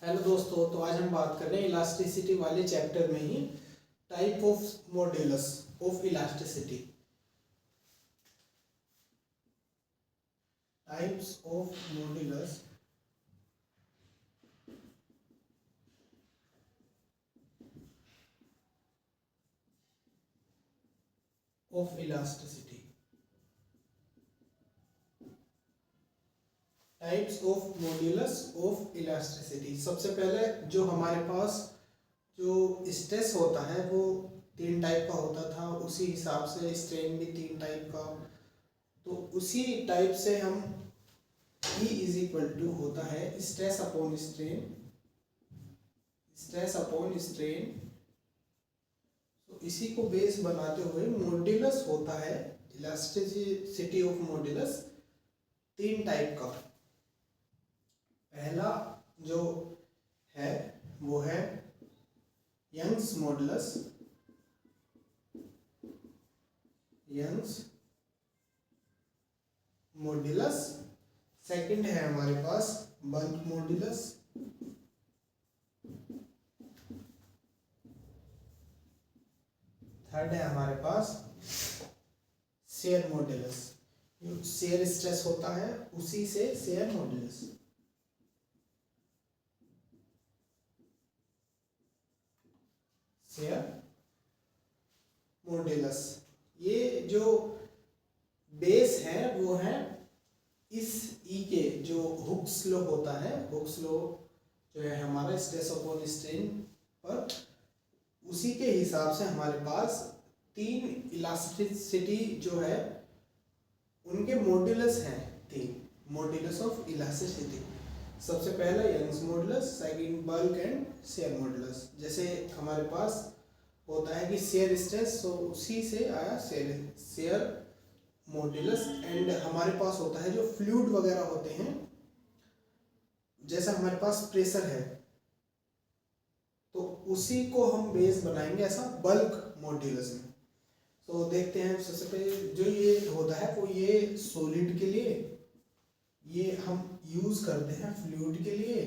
Hello दोस्तों, तो आज हम बात कर रहे हैं इलास्टिसिटी वाले चैप्टर में ही type of modulus of elasticity. Types of modulus of elasticity. Types of modulus of elasticity. सबसे पहले जो हमारे पास जो स्ट्रेस होता है वो 3 टाइप का होता था, उसी हिसाब से स्ट्रेन भी 3 टाइप का। तो उसी टाइप से हम E इज इक्वल टू होता है stress upon strain, stress upon strain. तो इसी को बेस बनाते हुए मॉड्यूलस होता है इलास्टिसिटी ऑफ मॉड्यूलस 3 टाइप का। पहला जो है वो है Young's modulus, Young's modulus. Second है हमारे पास बल्क मॉड्यूलस, थर्ड है हमारे पास शेयर मॉड्यूलस। शेयर स्ट्रेस होता है उसी से शेयर मॉड्यूलस। शेयर मॉड्यूलस ये जो बेस है वो है इस ई के जो हुक्स लॉ होता है। हुक्स लॉ जो है हमारा स्ट्रेस अपॉन स्ट्रेन पर, उसी के हिसाब से हमारे पास 3 इलास्टिसिटी जो है उनके मॉड्यूलस हैं। 3 मॉड्यूलस ऑफ इलास्टिसिटी। सबसे पहला Young's modulus, second bulk and shear modulus. जैसे हमारे पास होता है कि शेयर स्ट्रेस, तो उसी से आया शेयर मॉड्यूलस। एंड हमारे पास होता है जो फ्लूइड वगैरह होते हैं, जैसा हमारे पास प्रेशर है, तो उसी को हम बेस बनाएंगे ऐसा बल्क मॉड्यूलस में। तो देखते हैं सबसे पहले जो ये होता है वो ये सॉलिड के लिए, ये हम यूज करते हैं फ्लूइड के लिए,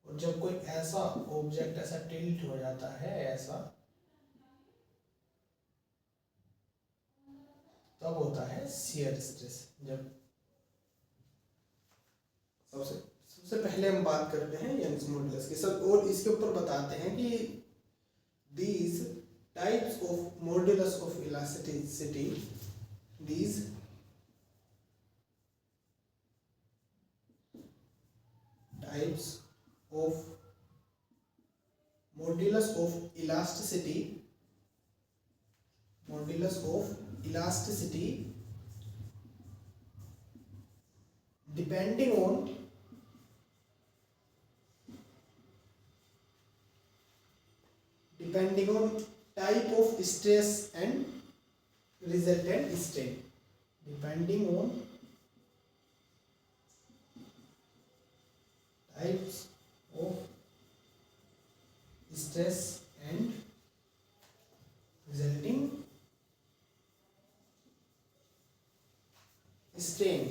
और जब कोई ऐसा ऑब्जेक्ट ऐसा टिल्ट हो जाता है ऐसा, तब होता है शियर स्ट्रेस। जब सबसे पहले हम बात करते हैं यंग्स मॉडुलस की सब, और इसके ऊपर बताते हैं कि these types of modulus of elasticity, these types of modulus of elasticity, modulus of elasticity depending on type of stress and resultant strain, depending on types of stress and resulting strain।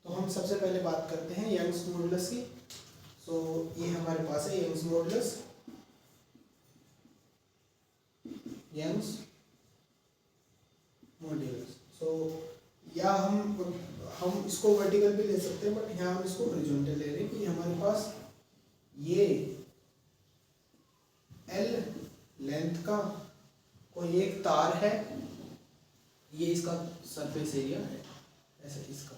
तो हम सबसे पहले बात करते हैं Young's modulus की। So ये हमारे पास है यंग्स मॉडुलस, यंग्स मॉड्यूलस। सो या हम इसको वर्टिकल भी ले सकते हैं, बट यहाँ हम इसको हॉरिजॉन्टल ले रहे हैं कि हमारे पास ये L लेंथ का कोई एक तार है, ये इसका सरफेस एरिया है ऐसे, इसका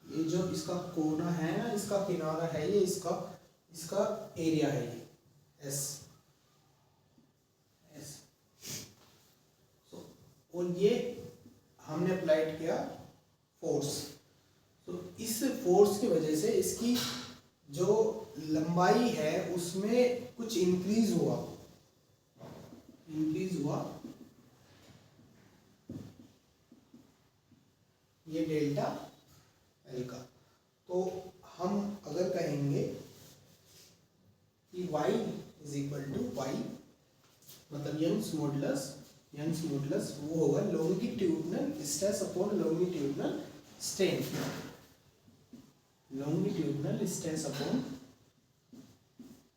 ये जो इसका कोना है ना, इसका किनारा है, ये इसका एरिया है, ये S। और ये हमने अप्लाइड किया फोर्स। तो इस फोर्स की वजह से इसकी जो लंबाई है उसमें कुछ इंक्रीज हुआ, ये डेल्टा एल का। तो हम अगर कहेंगे कि y is equal to y, मतलब यंग्स मॉडुलस यंग्स मॉडुलस वो होगा longitudinal stress upon longitudinal strain, longitudinal stress upon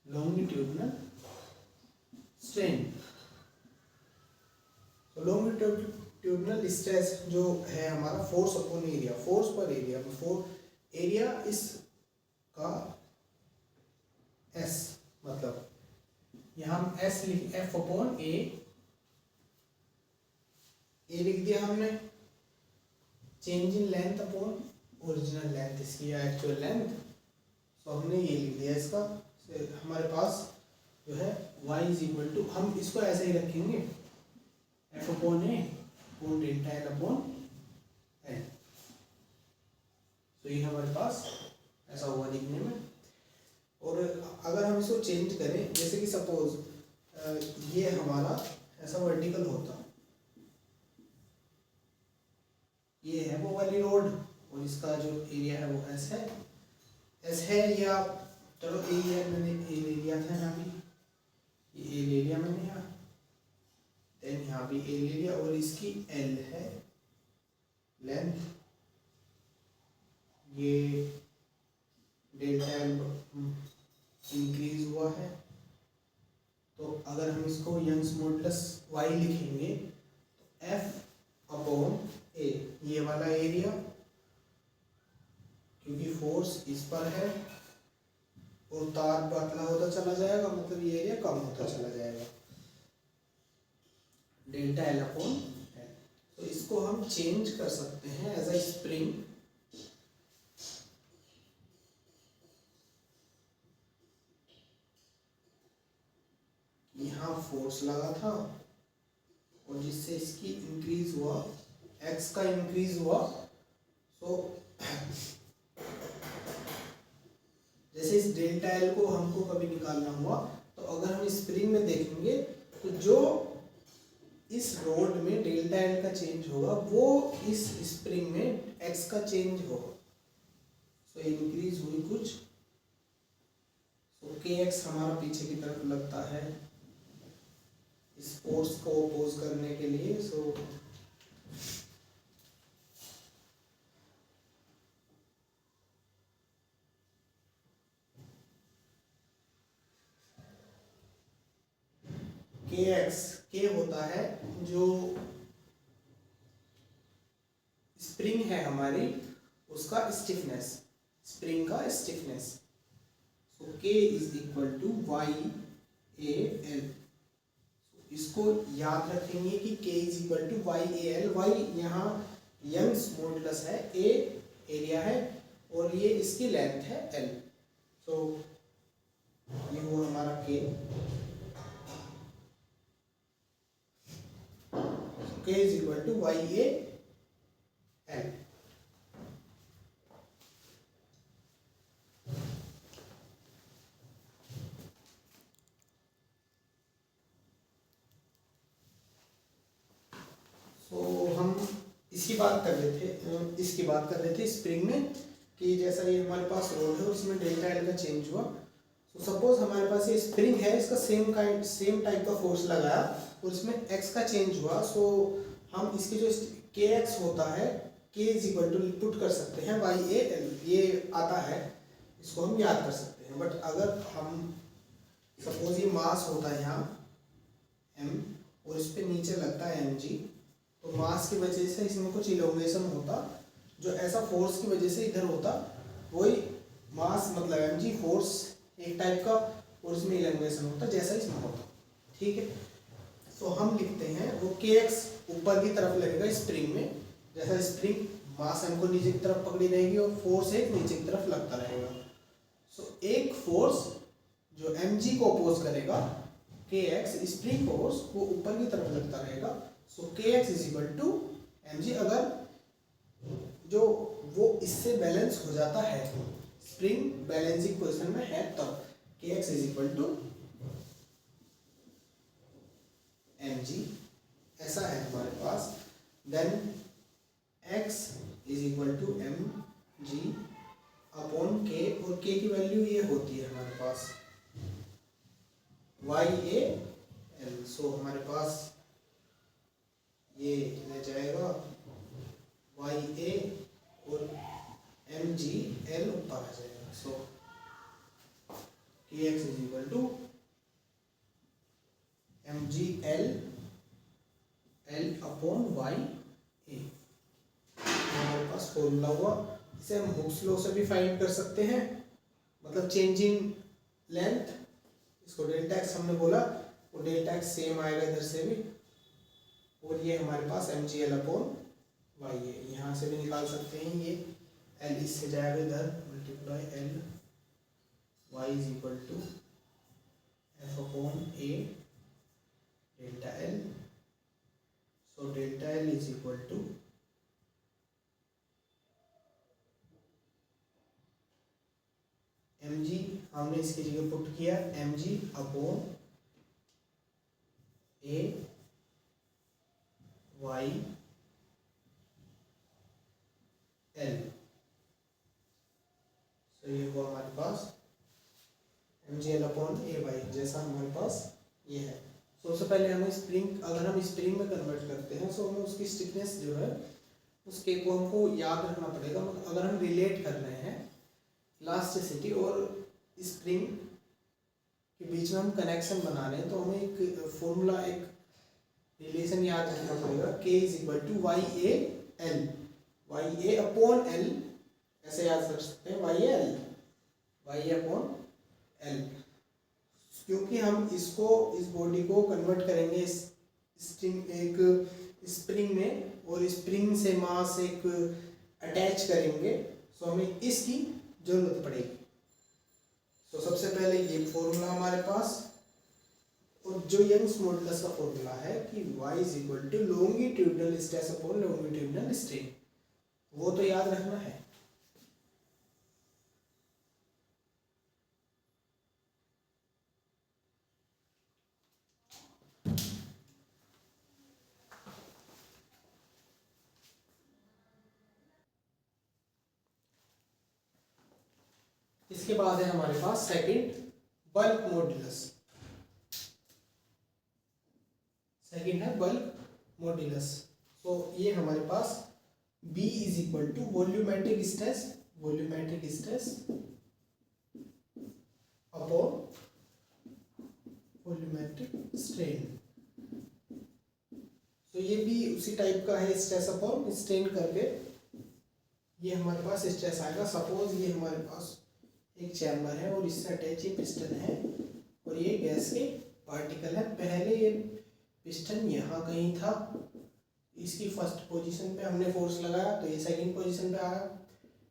longitudinal strain। तो longitudinal stress जो है हमारा फोर्स अपॉन एरिया, फोर्स पर एरिया, एरिया इस का S, मतलब यहाँ हम S लिख F अपॉन ए लिख दिया हमने, change in length upon original length, इसकी एक्चुअल लेंथ, तो हमने ये लिख दिया इसका। हमारे पास जो है y इज इक्वल टू, हम इसको ऐसे ही रखेंगे f upon A upon delta L upon L, तो ये हमारे पास ऐसा हुआ दिखने में। और अगर हम इसको चेंज करें, जैसे कि सपोज ये हमारा ऐसा वर्टिकल होता, ये है वो वाली रोड और इसका जो एरिया है वो एस है, या चलो एरिया मैंने ए ले लिया था, यहाँ भी ये ए ले लिया मैंने यहाँ, देन यहाँ भी ए ले लिया, और इसकी एल है लेंथ, ये डेल्टा एल इंक्रीज हुआ है। तो अगर हम इसको यंग्स मॉडुलस वाई लिखेंगे तो एफ अपॉन ए, ये वाला एरिया, क्योंकि फोर्स इस पर है और तार पतला होता चला जाएगा, मतलब ये एरिया कम होता चला जाएगा, डेल्टा एल अपॉन एल। तो इसको हम चेंज कर सकते हैं एज अ स्प्रिंग, यहाँ फोर्स लगा था और जिससे इसकी इंक्रीज हुआ, एक्स का इंक्रीज हुआ, सो जैसे इस डेल्टा एल को हमको कभी निकालना हुआ, तो अगर हम स्प्रिंग में देखेंगे तो जो इस रोड में डेल्टा एल का चेंज होगा वो इस स्प्रिंग में एक्स का चेंज होगा, सो इंक्रीज हुई कुछ, सो के एक्स हमारा पीछे की तरफ लगता है इस फोर्स को अपोज करने के लिए। सो के एक्स, के होता है जो स्प्रिंग है हमारी उसका स्टिफनेस, स्प्रिंग का stiffness, so K is equal to Y A L. इसको याद रखेंगे कि k is equal to Y A L, Y यहाँ यंग्स मॉडुलस है, ए एरिया है और ये इसकी लेंथ है एल, सो ये हुआ हमारा k, k is equal to Y A L. इसकी बात कर रहे थे, इसकी बात कर रहे थे स्प्रिंग में, कि जैसा ये हमारे पास रोड है उसमें डेल्टा एल का चेंज हुआ, तो सपोज हमारे पास ये स्प्रिंग है, इसका सेम टाइप का फोर्स लगाया और इसमें एक्स का चेंज हुआ, सो हम इसकी जो के एक्स होता है, के इज इक्वल टू पुट कर सकते हैं वाई ए एल, ये आता है, इसको हम याद कर सकते हैं। बट अगर हम सपोज ये मास होता है यहाँ एम और इस पे नीचे लगता है एम जी, तो मास की वजह से इसमें कुछ इलोंगेशन होता, जो ऐसा फोर्स की वजह से इधर होता, वही मास मतलब एम जी फोर्स एक टाइप का और इसमें इलोंगेशन होता जैसा इसमें होता, ठीक है। तो हम लिखते हैं वो के एक्स ऊपर की तरफ लगेगा स्प्रिंग में, जैसा स्प्रिंग मास एम को नीचे की तरफ पकड़ी रहेगी और फोर्स एक नीचे की तरफ लगता रहेगा, सो एक फोर्स जो एम जी को अपोज करेगा, के एक्स स्प्रिंग फोर्स वो ऊपर की तरफ लगता रहेगा, so K X is equal to M G. अगर जो वो इससे बैलेंस हो जाता है, स्प्रिंग बैलेंसिंग पोजिशन में है, तब K X is equal to M G, ऐसा है हमारे पास। Then X is equal to M G upon K, और के की वैल्यू ये होती है हमारे पास वाई ए एल, सो हमारे पास mg/L/YA हमारे पास फॉर्मूला हुआ। इसे हम हुक्स लॉ से भी फाइंड कर सकते हैं, मतलब चेंज इन लेंथ। इसको डेल्टा एक्स हमने बोला, वो डेल्टा एक्स सेम आएगा इधर से भी, और ये हमारे पास mg/L/y है। यहाँ से भी निकाल सकते हैं, ये L इससे जाएगा इधर, multiply L y is equal to f/a delta L। So delta L is equal to mg, हमने इसकी जगह पुट किया mg/a y L। तो ये हुआ हमारे पास mg/a/y, जैसा हमारे पास ये है। सबसे पहले हमें स्प्रिंग, अगर हम स्प्रिंग में कन्वर्ट करते हैं तो हमें उसकी स्टिफनेस जो है उसके को हमको याद रखना पड़ेगा। अगर हम रिलेट कर रहे हैं इलास्टिसिटी और स्प्रिंग के बीच में हम कनेक्शन बना रहे हैं, तो हमें एक फॉर्मूला, एक रिलेशन याद रखना पड़ेगा, K is equal to YA/L, YA/L, ऐसे याद कर सकते हैं, YA/L, क्योंकि हम इसको, इस बॉडी को कन्वर्ट करेंगे एक स्प्रिंग में, और स्प्रिंग से मास एक अटैच करेंगे, सो हमें इसकी जरूरत पड़ेगी। तो सबसे पहले ये फॉर्मूला हमारे पास, और जो यंग्स मॉडुलस का फॉर्मूला है कि y is equal to longitudinal stress upon longitudinal strain, वो तो याद रखना है। इसके बाद है हमारे पास सेकंड, बल्क मॉडुलस। सेकंड है बल्क मॉडुलस। तो ये हमारे पास B is equal to volumetric stress upon volumetric strain. तो ये भी उसी टाइप का है, स्ट्रेस अपॉन स्ट्रेन करके ये हमारे पास स्ट्रेस आएगा। सपोज ये हमारे पास एक चैम्बर है और इससे अटैच ये पिस्टन है, और ये गैस के पार्टिकल है। पहले ये पिस्टन यहाँ कहीं था, इसकी फर्स्ट पोजीशन पे हमने फोर्स लगाया तो ये सेकंड पोजीशन पे आया,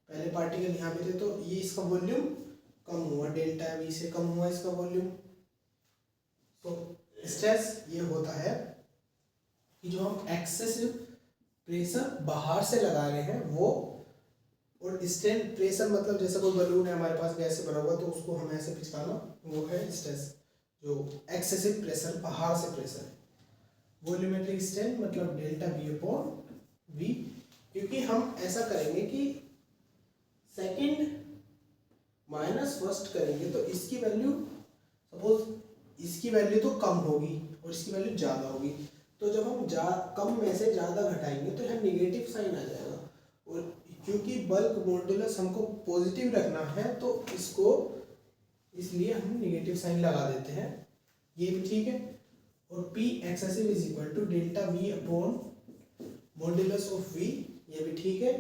पहले पार्टिकल यहाँ पे थे, तो ये इसका वॉल्यूम कम हुआ, डेल्टा V से कम हुआ इसका वॉल्यूम। तो स्ट्रेस ये होता है कि जो हम एक्सेसिव प्रेशर बाहर से लगा रहे हैं वो, और स्ट्रेन प्रेशर मतलब जैसे कोई बलून है हमारे पास गैस से भरा हुआ, तो उसको हम ऐसे खिंचकाना, वो है स्ट्रेस, जो एक्सेसिव प्रेशर, बाहर से प्रेशर। वॉल्यूमेट्रिक स्ट्रेन मतलब डेल्टा V/V, क्योंकि हम ऐसा करेंगे कि सेकंड माइनस फर्स्ट करेंगे तो इसकी वैल्यू, सपोज इसकी वैल्यू तो कम होगी और इसकी वैल्यू ज़्यादा होगी, तो जब हम कम में से ज़्यादा घटाएंगे तो यहाँ नेगेटिव साइन आ जाएगा। और क्योंकि बल्क मॉडुलस हमको पॉजिटिव रखना है तो इसको, इसलिए हम नेगेटिव साइन लगा देते हैं, ये भी ठीक है। और P excessive is equal to delta V upon modulus of V, ये भी ठीक है।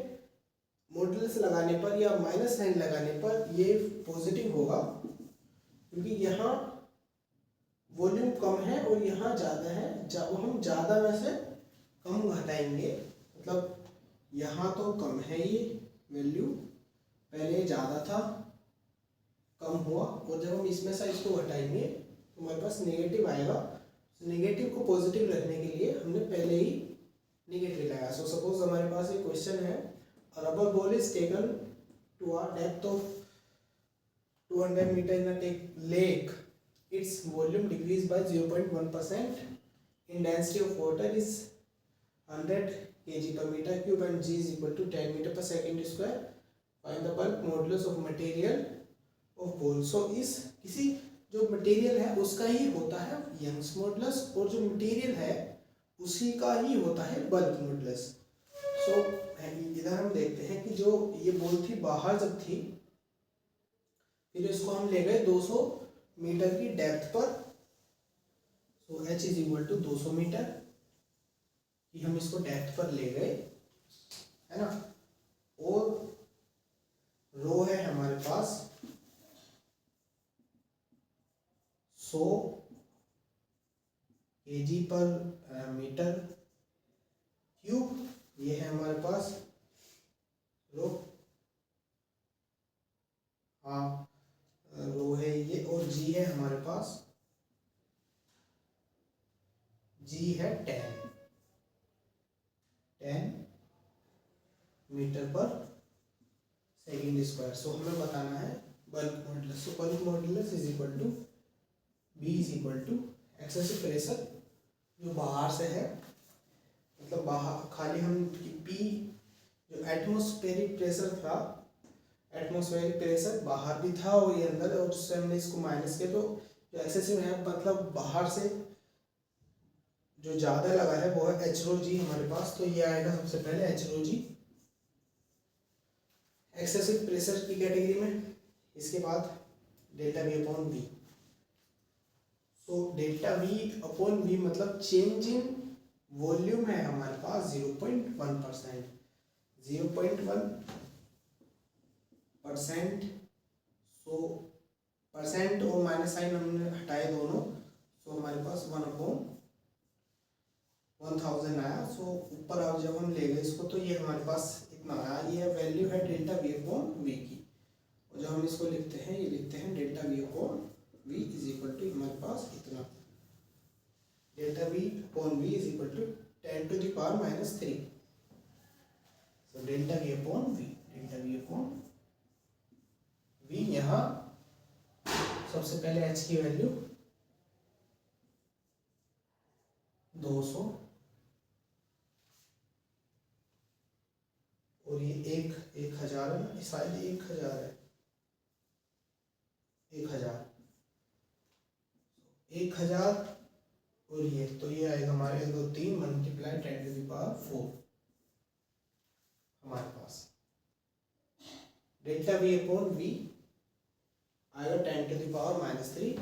मॉडुलस लगाने पर या माइनस साइन लगाने पर ये पॉजिटिव होगा, क्योंकि यहाँ वॉल्यूम कम है और यहाँ ज़्यादा है, जब हम ज़्यादा में से कम घटाएंगे, मतलब यहाँ तो कम है ये वैल्यू, पहले ज़्यादा था, कम हुआ, और जब हम इसमें से इसको घटाएंगे तो हमारे पास नेगेटिव आएगा। नेगेटिव को पॉजिटिव रखने के लिए हमने पहले ही नेगेटिव लगाया। सो सपोज हमारे पास एक क्वेश्चन है, rubber ball is taken to a depth of 200 metre in a lake, its volume decrease by 0.1%, in density of water is 100 kg per meter cube and G is equal to 10 meter per second square. Find the bulk modulus of material of ball. So इस किसी जो material है उसका ही होता है Young's modulus, और जो material है उसी का ही होता है बल्क मॉडुलस। सो इधर हम देखते हैं कि जो ये बॉल थी बाहर जब थी, फिर इसको हम ले गए 200 मीटर की डेप्थ पर। So h is equal to 200 metre, कि हम इसको डेप्थ पर ले गए, है ना। और रो है हमारे पास 100 kg पर मीटर क्यूब, ये है हमारे पास रो, हाँ रो है ये। और जी है हमारे पास, जी है 10 मीटर पर सेकेंड स्क्वायर। सो हमें बताना है bulk modulus. So bulk modulus is equal to B is equal to excessive pressure जो बाहर से है, मतलब बाहर खाली हम पी जो एटमॉस्फेरिक प्रेशर था, एटमॉस्फेरिक प्रेशर बाहर भी था और ये अंदर, और उससे हमने इसको माइनस किया, तो जो एक्सेसिव है मतलब बाहर से जो ज़्यादा लगा है वो है एच रो जी हमारे पास। तो ये आएगा सबसे पहले एच रो जी एक्सेसिव प्रेशर की कैटेगरी में। इसके बाद डेल्टा वी अपॉन वी। तो डेल्टा वी अपॉन वी मतलब चेंज इन वॉल्यूम है हमारे पास 0.1%, 0.1%। सो परसेंट और माइनस साइन हमने हटाए दोनों, सो हमारे पास 1/1000 आया। सो ऊपर अब जब हम ले गए इसको तो ये हमारे पास इतना आया, ये वैल्यू है डेल्टा वी अपॉन वी की। और जब हम इसको लिखते हैं, ये लिखते हैं delta V upon V is equal to हमारे पास इतना, delta V upon V is equal to 10⁻³ so delta V upon V, delta V upon V. यहाँ सबसे पहले एच की वैल्यू 200 और ये 1000 है ना, शायद 1000 है, 1000 और ये तो ये आएगा हमारे 2 3 मल्टीप्लाई 10⁴ हमारे पास डेल्टा वी अपॉन वी आएगा 10⁻³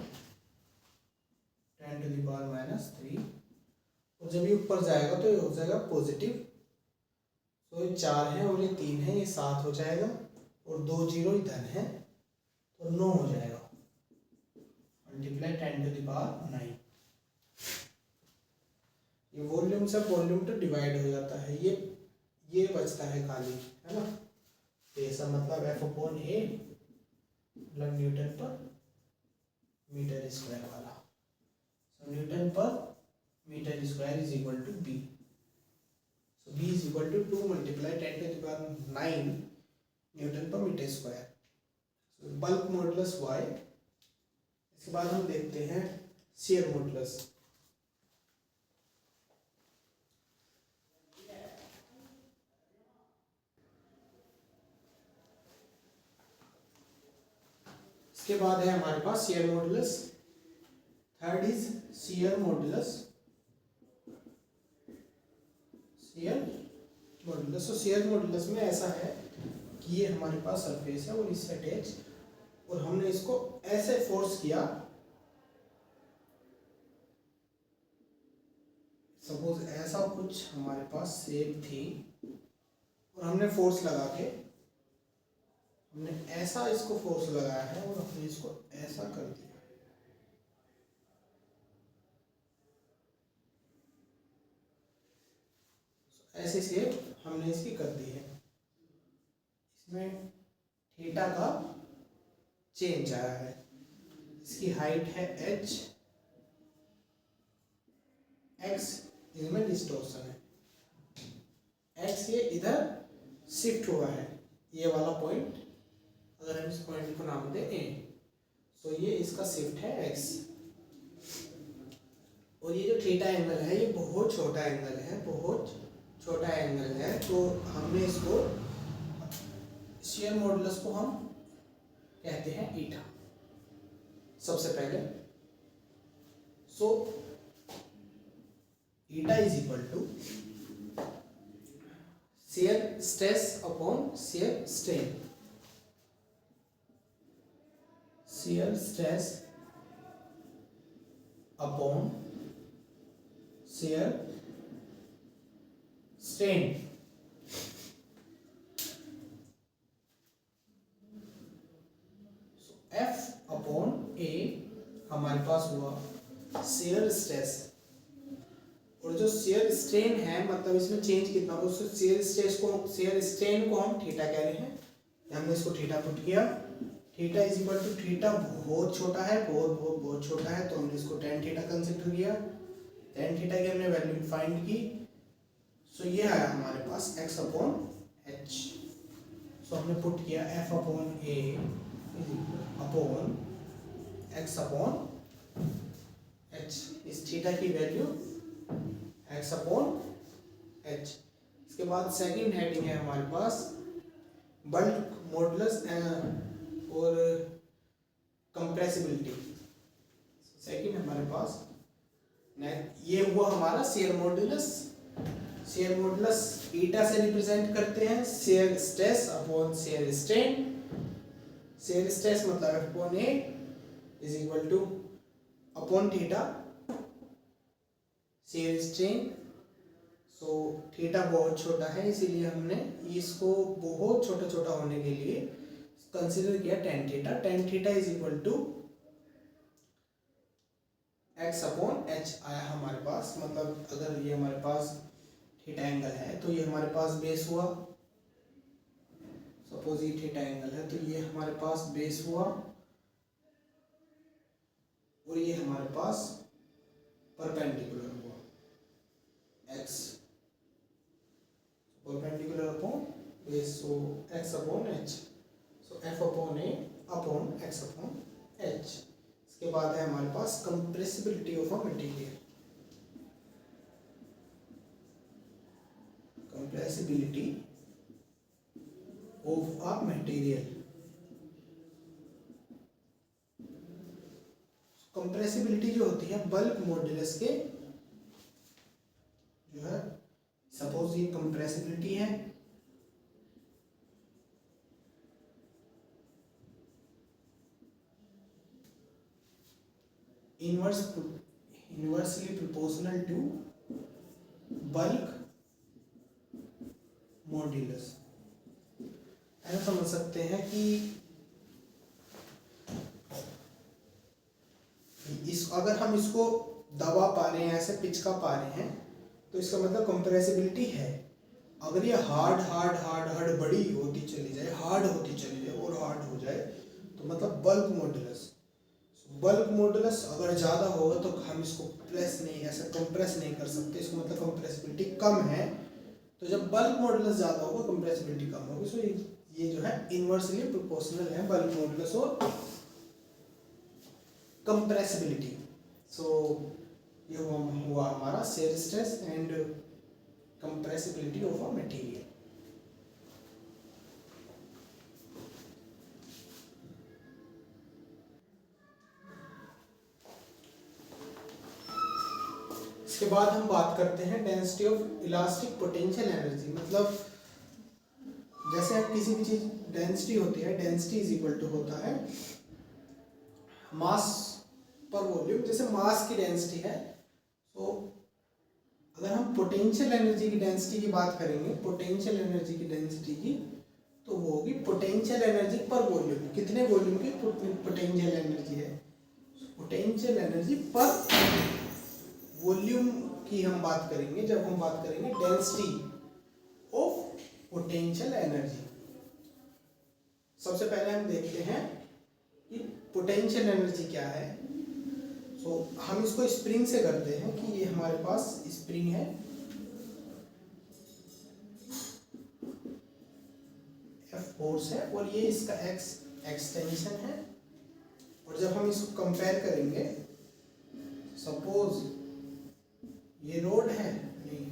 10⁻³ और जब ये ऊपर जाएगा तो ये हो जाएगा पॉजिटिव। तो ये 4 है और ये 3 है, ये 7 हो जाएगा और 2 0 इधर है तो 9 हो जाएगा, मल्टीप्लाई 10⁹। ये वॉल्यूम से वॉल्यूम तो डिवाइड हो जाता है, ये बचता है खाली, है ना। तो ऐसा मतलब F अपॉन ए मतलब न्यूटन पर मीटर स्क्वायर वाला। So newton per metre square is equal to B. So B is equal to 2 multiply 10⁹ newton per metre square. Bulk modulus Y. इसके बाद हम देखते हैं शियर मॉडुलस। इसके बाद है हमारे पास shear modulus. Third is shear modulus. Shear modulus, तो शियर मॉडुलस में ऐसा है कि ये हमारे पास सरफेस है और इससे अटैच, और हमने इसको ऐसे फोर्स किया, सपोज ऐसा कुछ हमारे पास शेप थी और हमने फोर्स लगा के, हमने ऐसा इसको फोर्स लगाया है और हमने इसको ऐसा कर दिया, ऐसे शेप हमने इसकी कर दी है। इसमें थीटा का चेंज आया है, इसकी हाइट है h, x इसमें डिस्टॉर्शन है, x ये इधर शिफ्ट हुआ है, ये वाला पॉइंट, अगर हम इस पॉइंट को नाम दें a, तो ये इसका शिफ्ट है x। और ये जो थीटा एंगल है ये बहुत छोटा एंगल है, बहुत छोटा एंगल है, तो हमने इसको शियर मॉडुलस को हम कहते हैं ईटा सबसे पहले। So eta is equal to shear stress upon shear strain. Shear stress upon shear strain। F upon A हमारे पास हुआ शेयर स्ट्रेस, और जो शेयर स्ट्रेन है मतलब इसमें चेंज कितना, उस शेयर स्ट्रेन को हम थीटा कह रहे हैं। हमने इसको थीटा पुट किया, theta is equal to theta बहुत छोटा है, बहुत छोटा है, तो हमने इसको टेन थीटा कंसिडर किया। टेन थीटा की हमने वैल्यू फाइंड की, सो ये आया हमारे पास x अपॉन h। सो हमने पुट किया f upon a upon x upon h, इस थीटा की वैल्यू x अपॉन h। इसके बाद सेकंड हेडिंग है हमारे पास बल्क मॉडुलस और कंप्रेसिबिलिटी। सेकंड हमारे पास ये हुआ हमारा शेयर मॉडुलस। शेयर मॉडुलस ईटा से रिप्रेजेंट करते हैं shear stress upon shear strain. Shear stress मतलब F upon A is equal two upon theta shear strain. So theta बहुत छोटा है, इसीलिए हमने इसको बहुत छोटा छोटा होने के लिए कंसीडर किया tan theta. Tan theta is equal to x upon h आया हमारे पास। मतलब अगर ये हमारे पास थीटा एंगल है तो ये हमारे पास बेस हुआ, सपोज ये थीटा एंगल है तो ये हमारे पास बेस हुआ, और ये हमारे पास परपेंडिकुलर हुआ x, perpendicular upon base, so x upon h, so f upon a upon x upon h। इसके बाद है हमारे पास compressibility of a material. Compressibility of a material, compressibility जो होती है बल्क मॉडुलस के जो है, सपोज ये कंप्रेसिबिलिटी है, inversely proportional to bulk modulus. ऐसा समझ सकते हैं कि अगर हम इसको दबा पा रहे हैं, ऐसे पिचका पा रहे हैं, तो इसका मतलब कंप्रेसिबिलिटी है। अगर ये हार्ड बड़ी होती चली जाए, हार्ड होती चली जाए और हार्ड हो जाए, तो मतलब बल्क मॉडुलस। बल्क मॉडुलस अगर ज़्यादा होगा तो हम इसको प्रेस नहीं, ऐसा कंप्रेस नहीं कर सकते, इसको मतलब कंप्रेसिबिलिटी कम है। तो जब बल्क मॉडुलस ज़्यादा होगा कंप्रेसिबिलिटी कम होगी। सो ये जो है इनवर्सली प्रोपोर्शनल है बल्क मॉडुलस और कंप्रेसिबिलिटी। सो ये हुआ हमारा shear stress and compressibility of a material. इसके बाद हम बात करते हैं density of elastic potential energy. मतलब जैसे आप किसी भी चीज डेंसिटी होती है, डेंसिटी इज इक्वल टू होता है मास पर वॉल्यूम। जैसे मास की डेंसिटी है, तो अगर हम पोटेंशियल एनर्जी की डेंसिटी की बात करेंगे, पोटेंशियल एनर्जी की डेंसिटी की, तो वो होगी पोटेंशियल एनर्जी पर वॉल्यूम। कितने वॉल्यूम की पोटेंशियल एनर्जी है, पोटेंशियल एनर्जी पर वॉल्यूम की हम बात करेंगे जब हम बात करेंगे डेंसिटी ऑफ पोटेंशियल एनर्जी। सबसे पहले हम देखते हैं कि पोटेंशियल एनर्जी क्या है। सो हम इसको स्प्रिंग से करते हैं कि ये हमारे पास स्प्रिंग है, F फोर्स है, और ये इसका X एक्सटेंशन है। और जब हम इसको कंपेयर करेंगे, सपोज ये रोड है, नहीं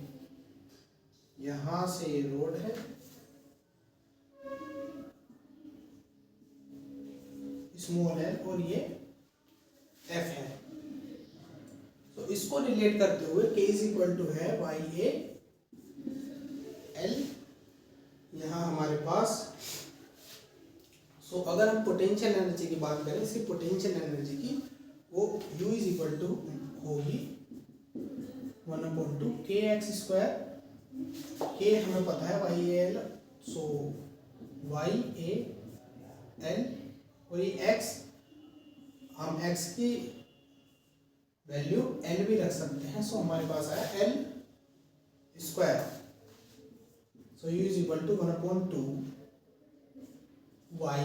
यहां से ये रोड है, स्मॉल है, और ये F है। तो इसको रिलेट करते हुए K इज इक्वल टू है YA L। यहाँ हमारे पास अगर हम पोटेंशियल एनर्जी की बात करें, इसकी पोटेंशियल एनर्जी की, वो U इज इक्वल टू होगी 1/2 kx², k हमें पता है YAL, सो YAL, और ये x, हम x की वैल्यू l भी रख सकते हैं, सो हमारे पास आया l², so u is equal to 1/2 y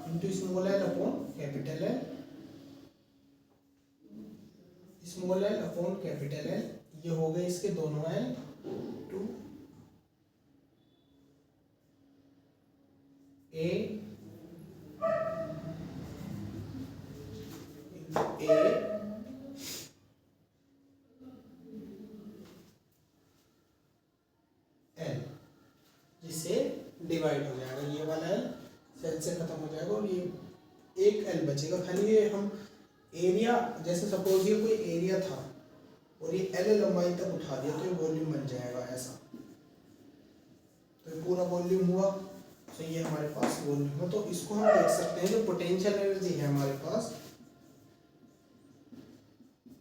into small l upon capital L, small l upon capital L, ये हो गए इसके दोनों l, 2 a l, जिससे डिवाइड हो जाएगा, ये वाला l सेल से खत्म हो जाएगा और ये एक l बचेगा खाली। ये हम एरिया, जैसे सपोज ये कोई एरिया था और ये l लंबाई तक उठा दिया तो ये वॉल्यूम बन जाएगा ऐसा, तो ये पूरा वॉल्यूम हुआ, तो ये हमारे पास वॉल्यूम है। तो इसको हम देख सकते हैं जो पोटेंशियल एनर्जी है हमारे पास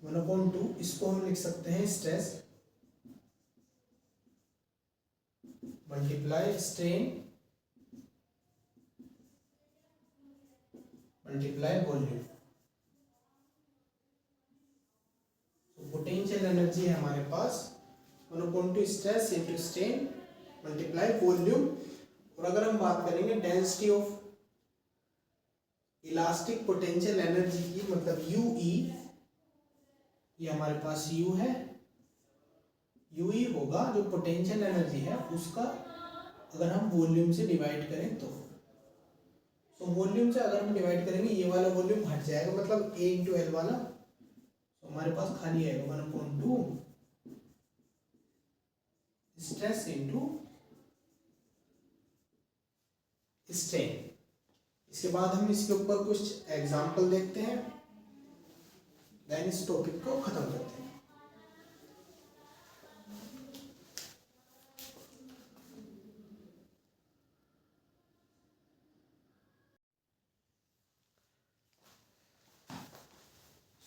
1/2, इसको हम लिख सकते हैं stress multiply strain multiply volume. Potential energy है हमारे पास 1/2 stress into strain multiply volume. और अगर हम बात करेंगे density of elastic potential energy की, मतलब UE, ये हमारे पास U है, UE होगा जो पोटेंशियल एनर्जी है उसका अगर हम वॉल्यूम से डिवाइड करें तो वॉल्यूम से अगर हम डिवाइड करेंगे ये वाला वॉल्यूम हट जाएगा, मतलब A इंटू L वाला, तो हमारे पास खाली आएगा 1/2 स्ट्रेस इंटू स्ट्रेन। इसके बाद हम इसके ऊपर कुछ एग्जाम्पल देखते हैं, देन इस टॉपिक को खत्म करते हैं।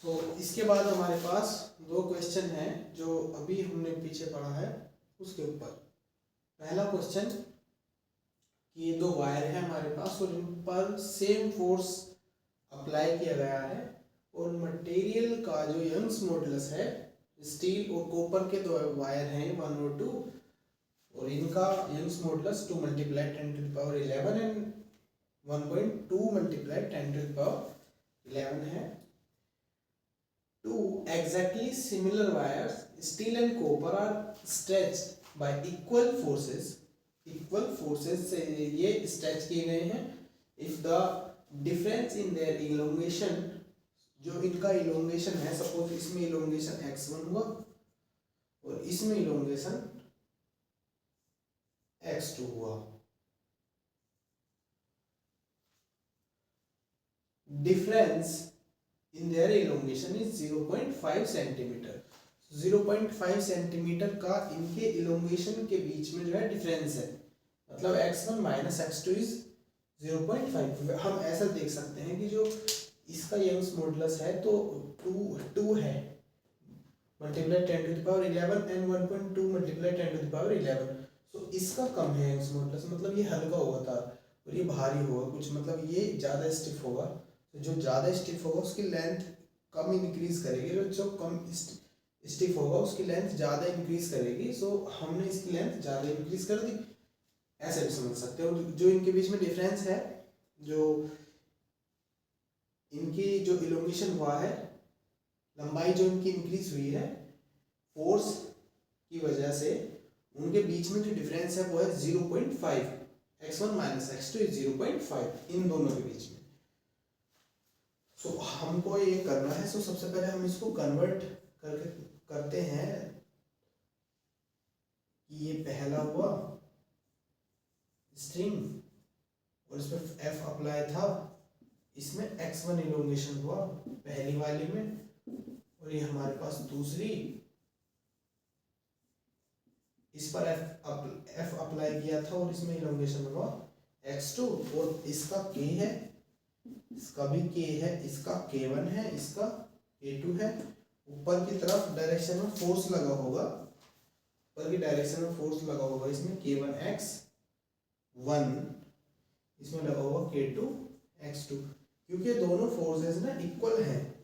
तो इसके बाद हमारे पास दो क्वेश्चन हैं जो अभी हमने पीछे पढ़ा है उसके ऊपर। पहला क्वेश्चन कि ये दो वायर है हमारे पास और इन पर सेम फोर्स अप्लाई किया गया है और मटेरियल का जो यंग्स मॉडुलस है, स्टील और कॉपर के दो वायर हैं 1 और 2, और इनका यंग्स मॉडुलस 2 × 10⁻11 एंड 1.2 × 10⁻11 है। Two exactly similar wires, steel and copper, are stretched by equal forces. Equal forces से ये stretch किए गए हैं। If the difference in their elongation, जो इनका elongation है, suppose इसमें elongation x1 हुआ और इसमें elongation x2 हुआ, difference in their elongation is 0.5 centimetre. 0.5 centimetre का इनके elongation के बीच में जो है डिफरेंस है, मतलब x1 माइनस x2 इज 0.5। हम ऐसा देख सकते हैं कि जो इसका यंग्स मॉडुलस है तो 2 है मल्टीप्लाई 10⁻11 एंड 1.2 मल्टीप्लाई 10⁻11, सो इसका कम है यंग्स मॉडुलस, मतलब ये हल्का हुआ था और ये भारी होगा कुछ, मतलब ये ज़्यादा स्टिफ होगा। तो जो ज़्यादा स्टिफ होगा उसकी लेंथ कम इंक्रीज करेगी, जो कम स्टिफ होगा उसकी लेंथ ज़्यादा इंक्रीज करेगी। सो हमने इसकी लेंथ ज़्यादा इंक्रीज कर दी, ऐसे भी समझ सकते हो। जो इनके बीच में डिफरेंस है, जो इनकी जो इलोंगेशन हुआ है, लंबाई जो इनकी इंक्रीज हुई है फोर्स की वजह से, उनके बीच में जो डिफरेंस है वो है 0.5, x1 माइनस x2 इज 0.5 इन दोनों के बीच में। सो हमको ये करना है, सो सबसे पहले हम इसको कन्वर्ट करते हैं कि ये पहला हुआ स्ट्रिंग और इस पर F अप्लाई था, इसमें x1 इलोंगेशन हुआ पहली वाली में, और ये हमारे पास दूसरी, इस पर F अप्लाई किया था और इसमें इलोंगेशन हुआ x2, और इसका k है, इसका भी k है, इसका k1 है, इसका k2 है, ऊपर की तरफ डायरेक्शन में फोर्स लगा होगा, ऊपर की डायरेक्शन में फोर्स लगा होगा इसमें K1x1, इसमें लगा होगा K2x2, क्योंकि दोनों फोर्सेस ना इक्वल हैं,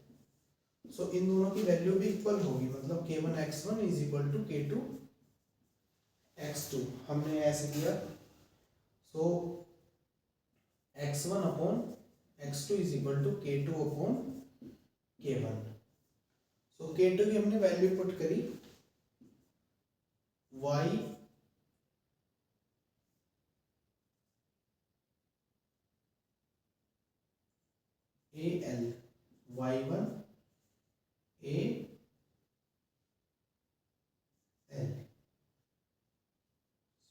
सो इन दोनों की वैल्यू भी इक्वल होगी, मतलब K1x1 is equal to K2x2। हमने ऐसे किया, सो x1 अपॉन x2 is equal to K2 अपॉन K1। सो K2 की हमने वैल्यू पुट करी y AL, y1 AL।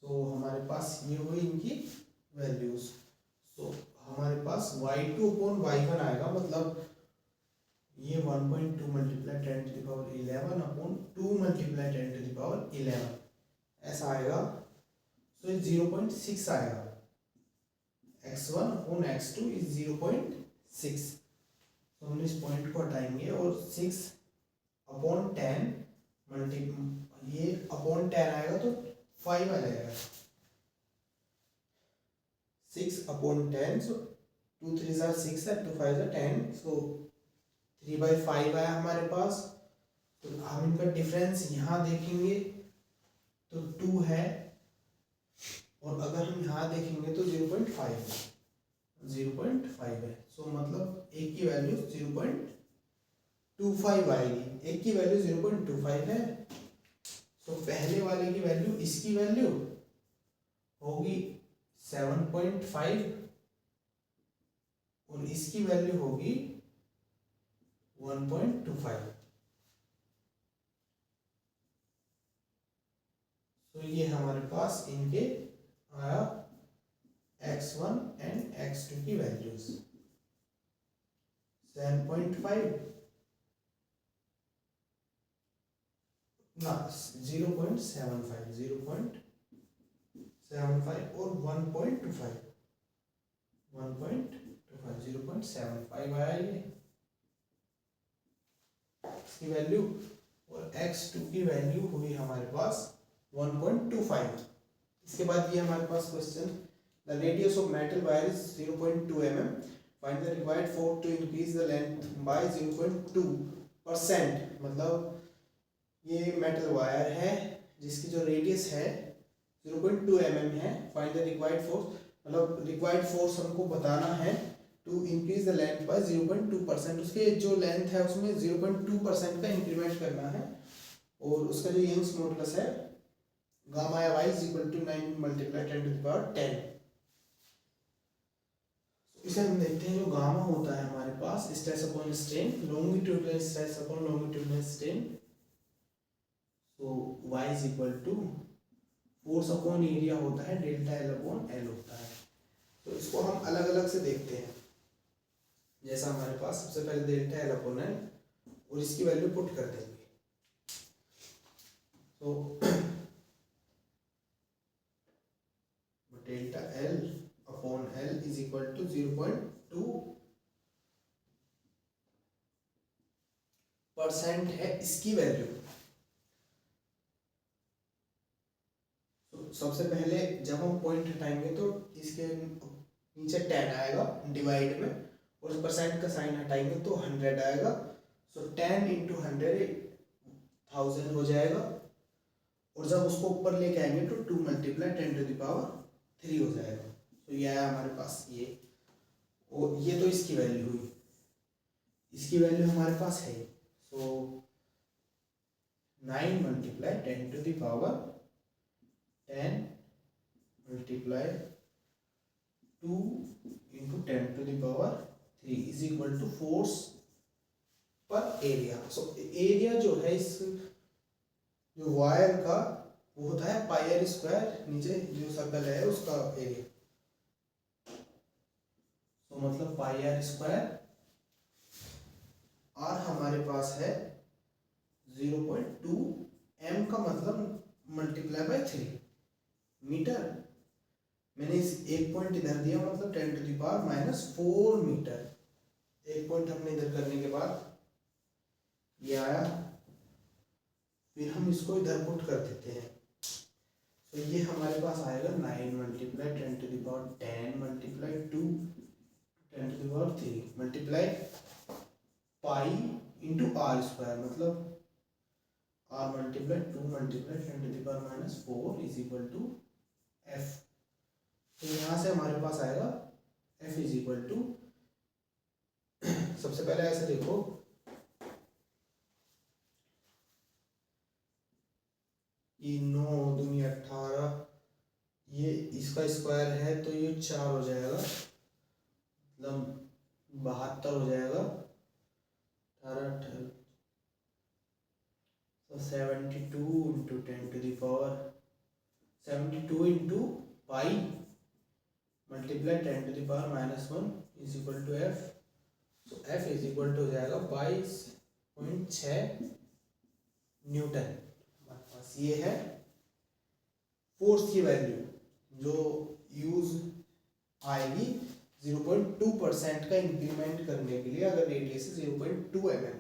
So हमारे पास ये हुई इनकी वैल्यूज। सो हमारे पास y2 अपॉन y1 आएगा, मतलब ये 1.2 मल्टीप्लाई 10 टू द पावर 11 अपॉन 2 मल्टीप्लाई 10 टू द पावर 11 ऐसा आएगा। सो ये 0.6 आएगा, x1 अपॉन x2 इज 0.6। तो हम इस पॉइंट को हटाएंगे और 6 अपॉन 10 मल्टी, ये अपॉन 10 आएगा तो 5 आ जाएगा, 6 अपॉन 10, सो 2 3 ज़ा 6 है, 2 5 ज़ा 10, सो 3/5 आया हमारे पास। तो हम इनका डिफरेंस यहाँ देखेंगे तो 2 है, और अगर हम यहाँ देखेंगे तो 0.5 है। सो मतलब एक की वैल्यू 0.25 आएगी, एक की वैल्यू 0.25 है। सो पहले वाले की वैल्यू, इसकी वैल्यू होगी 7.5 और इसकी वैल्यू होगी 1.25। तो ये हमारे पास इनके आया x1 एंड x2 की वैल्यूज 7.5 ना 0.75 और 1.25 0.75 आया ये इसकी वैल्यू, और x2 की वैल्यू हुई हमारे पास 1.25। इसके बाद ये हमारे पास question, the radius of metal wire is 0.2 mm, find the required force to increase the length by 0.2%। मतलब ये मेटल वायर है जिसकी जो रेडियस है 0.2 mm है, फाइंड द रिक्वायर्ड फोर्स, मतलब रिक्वायर्ड फोर्स हमको बताना है to increase the length by 0.2%, उसके जो लेंथ है उसमें 0.2% का इंक्रीमेंट करना है, और उसका जो यंग्स मॉडुलस है gamma y is equal to 9 multiply 10 to the power 10। इसे हम देखते हैं, जो गामा होता है हमारे पास stress upon strain, longitudinal stress upon longitudinal strain, तो y is equal to force upon area होता है, डेल्टा एल अपॉन एल होता है। तो इसको हम अलग अलग से देखते हैं, जैसा हमारे पास सबसे पहले डेल्टा एल अपॉन एल और इसकी वैल्यू पुट कर देंगे। तो delta L upon L is equal to 0.2% है इसकी वैल्यू। तो सबसे पहले जब हम पॉइंट हटाएंगे तो इसके नीचे 10 आएगा डिवाइड में, और परसेंट का साइन हटाएंगे तो 100 आएगा। सो 10 इंटू 100 1000 हो जाएगा, और जब उसको ऊपर लेके आएंगे तो 2 मल्टीप्लाई 10 टू द पावर 3 हो जाएगा। तो ये आया हमारे पास ये, और ये तो इसकी वैल्यू हुई, इसकी वैल्यू हमारे पास है। So 9 multiply 10 to the power 10 multiply 2 into 10 to the power 3 is equal to force पर एरिया। सो एरिया जो है इस जो वायर का वो होता है पाई आर स्क्वायर, नीचे जो सर्कल है उसका एरिया, तो मतलब पाई आर स्क्वायर, आर हमारे पास है 0.2, m का मतलब मल्टीप्लाई बाय 3 मीटर, मैंने इस एक पॉइंट इधर दिया मतलब 10 टू द पावर -4 मीटर, एक पॉइंट हमने इधर करने के बाद ये आया फिर हम इसको इधर पुट कर देते हैं। तो ये हमारे पास आएगा 9 multiply 10 multiply 2 10³ multiply pi into R square, मतलब R multiply 2 multiply 10⁻⁴ is equal to F. तो यहाँ से हमारे पास आएगा एफ इज इक्वल टू, सबसे पहले ऐसे देखो, ये 9 दूनी 18, ये इसका स्क्वायर है तो ये 4 हो जाएगा, मतलब 72 हो जाएगा। 18 तो 72 into 72 into pi multiply 10⁻⁻1 is equal to F. तो एफ इज इक्वल टू हो जाएगा 22.6 न्यूटन। हमारे पास ये है फोर्स की वैल्यू जो यूज आएगी 0.2% का इंक्रीमेंट करने के लिए, अगर रेडियस है 0.2 mm।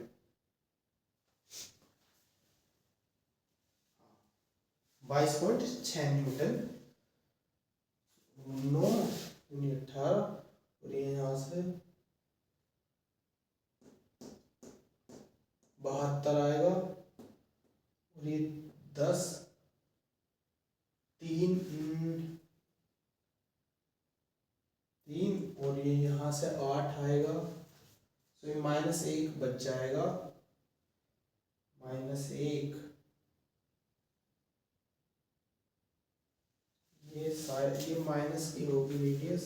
22.6 न्यूटन। 9 दूनी 18 और ये यहाँ से 72 आएगा और ये 10 3 और ये यहाँ से 8 आएगा, तो ये -1 बच जाएगा, -1। ये शायद ये माइनस की होगी रेडियस,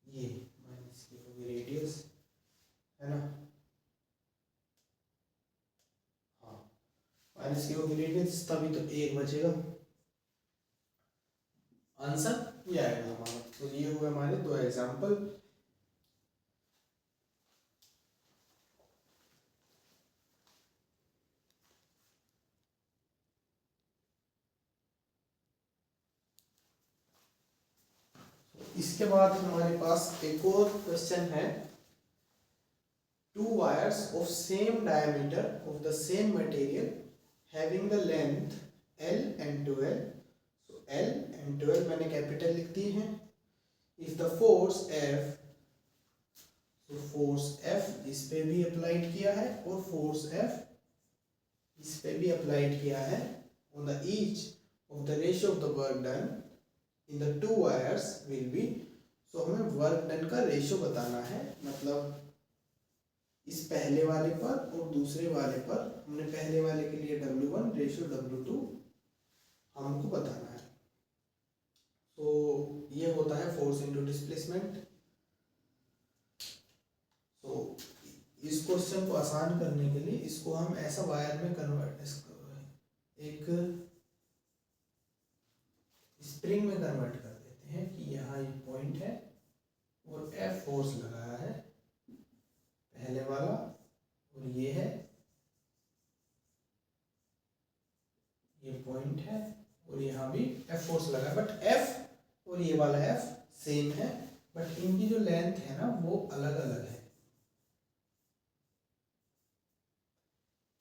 ये माइनस की होगी रेडियस, है ना? हाँ, माइनस की होगी रेडियस, तभी तो 1 बचेगा। आंसर ये आएगा हमारा। तो ये हुए हमारे 2 एग्जाम्पल। इसके बाद हमारे पास एक और क्वेश्चन है। 2 wires of same diameter of the same material having the length L and 12, so L and 12 मैंने कैपिटल लिख दी है। If the force F, so force F इस पे भी अप्लाइड किया है और फोर्स F इस पे भी अप्लाइड किया है on the each of the ratio of the work done in the 2 wires will be, so हमें वर्क डन का रेशियो बताना है, मतलब इस पहले वाले पर और दूसरे वाले पर। हमने पहले वाले के लिए W1 रेशियो W2 हमको बताना है। तो ये होता है फोर्स इनटू डिस्प्लेसमेंट। तो इस क्वेश्चन को आसान करने के लिए इसको हम ऐसा वायर में कन्वर्ट, एक स्प्रिंग में कन्वर्ट कर देते हैं कि यहाँ ये पॉइंट है और F फोर्स लगाया है पहले वाला, और ये है, ये पॉइंट है और यहाँ भी F फोर्स लगा है, बट F और ये वाला F सेम है, बट इनकी जो लेंथ है ना वो अलग अलग है।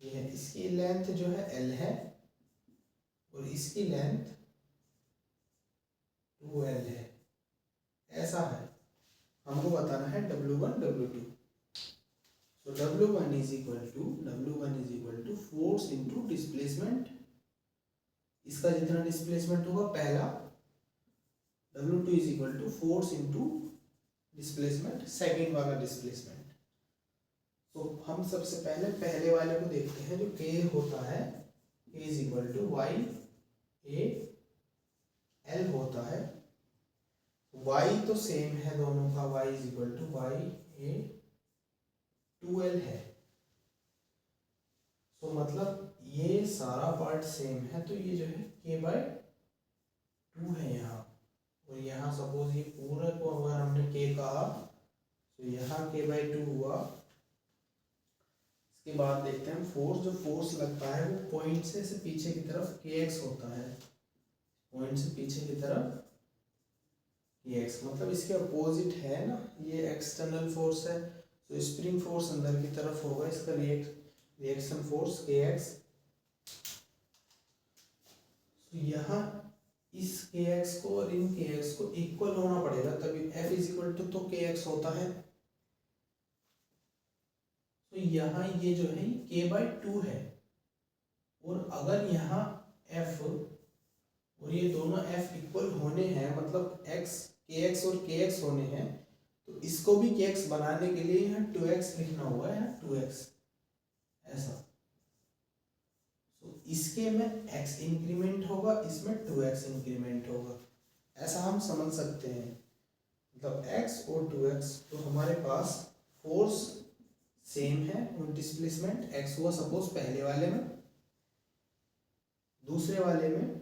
ये है, इसकी लेंथ जो है L है और इसकी लेंथ 2L है, ऐसा है। हमको बताना है W1 W2। So W1 is equal to force into displacement, इसका जितना डिस्प्लेसमेंट होगा पहला, W2 is equal to force into displacement, second वाला डिस्प्लेसमेंट। तो हम सबसे पहले पहले वाले को देखते हैं जो K होता है, K is equal to Y A L होता है। Y तो सेम है दोनों का, Y is equal to Y A 2L है। तो मतलब ये सारा पार्ट सेम है, तो ये जो है K/2 है यहाँ, और यहाँ सपोज ये पूरे को अगर हमने K कहा तो यहाँ K/2 हुआ। इसके बाद देखते हैं फोर्स। जो फोर्स लगता है वो पॉइंट से पीछे की तरफ Kx होता है, पॉइंट से पीछे की तरफ Kx, मतलब इसके अपोजिट है ना, ये एक्सटर्नल फोर्स है, तो स्प्रिंग फोर्स अंदर की तरफ होगा, इसका रिएक्शन फोर्स Kx, तो यहाँ इस kx को और इन kx को इक्वल होना पड़ेगा, तभी f इज इक्वल टू तो kx होता है। तो यहाँ ये जो है k/2 है, और अगर यहाँ f और ये दोनों f इक्वल होने हैं, मतलब x kx और kx होने हैं, तो इसको भी kx बनाने के लिए यहाँ 2x लिखना हुआ है, यहाँ 2x ऐसा। तो इसके में x इंक्रीमेंट होगा, इसमें 2x इंक्रीमेंट होगा, ऐसा हम समझ सकते हैं। मतलब x और 2x, तो हमारे पास फोर्स सेम है और डिस्प्लेसमेंट x हुआ सपोज पहले वाले में, दूसरे वाले में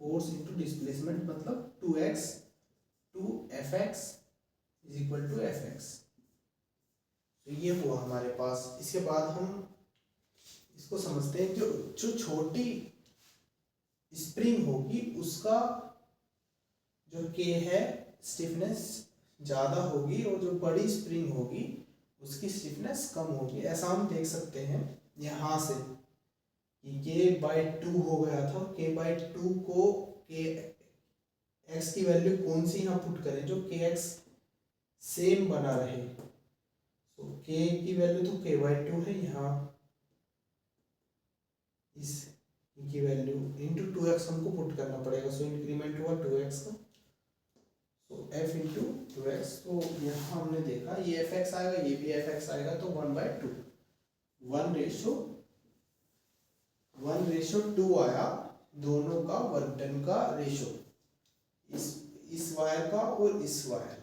फोर्स इंटू डिस्प्लेसमेंट मतलब 2x to fx is equal to fx। तो ये हुआ हमारे पास। इसके बाद हम इसको समझते हैं, जो छोटी स्प्रिंग होगी उसका जो k है स्टिफनेस ज़्यादा होगी, और जो बड़ी स्प्रिंग होगी उसकी स्टिफनेस कम होगी। ऐसा हम देख सकते हैं यहाँ से कि k/2 हो गया था, k/2 को x की वैल्यू कौन सी यहाँ पुट करें जो kx सेम बना रहे। तो k की वैल्यू तो k/2 है, यहाँ इस की वैल्यू इंटू 2x हमको पुट करना पड़ेगा। सो इंक्रीमेंट हुआ 2x का, तो f इंटू 2x। तो यहाँ हमने देखा ये fx आएगा, ये भी fx आएगा, तो 1/2 1:2 आया दोनों का वर्क डन का रेशो, इस वायर का और इस वायर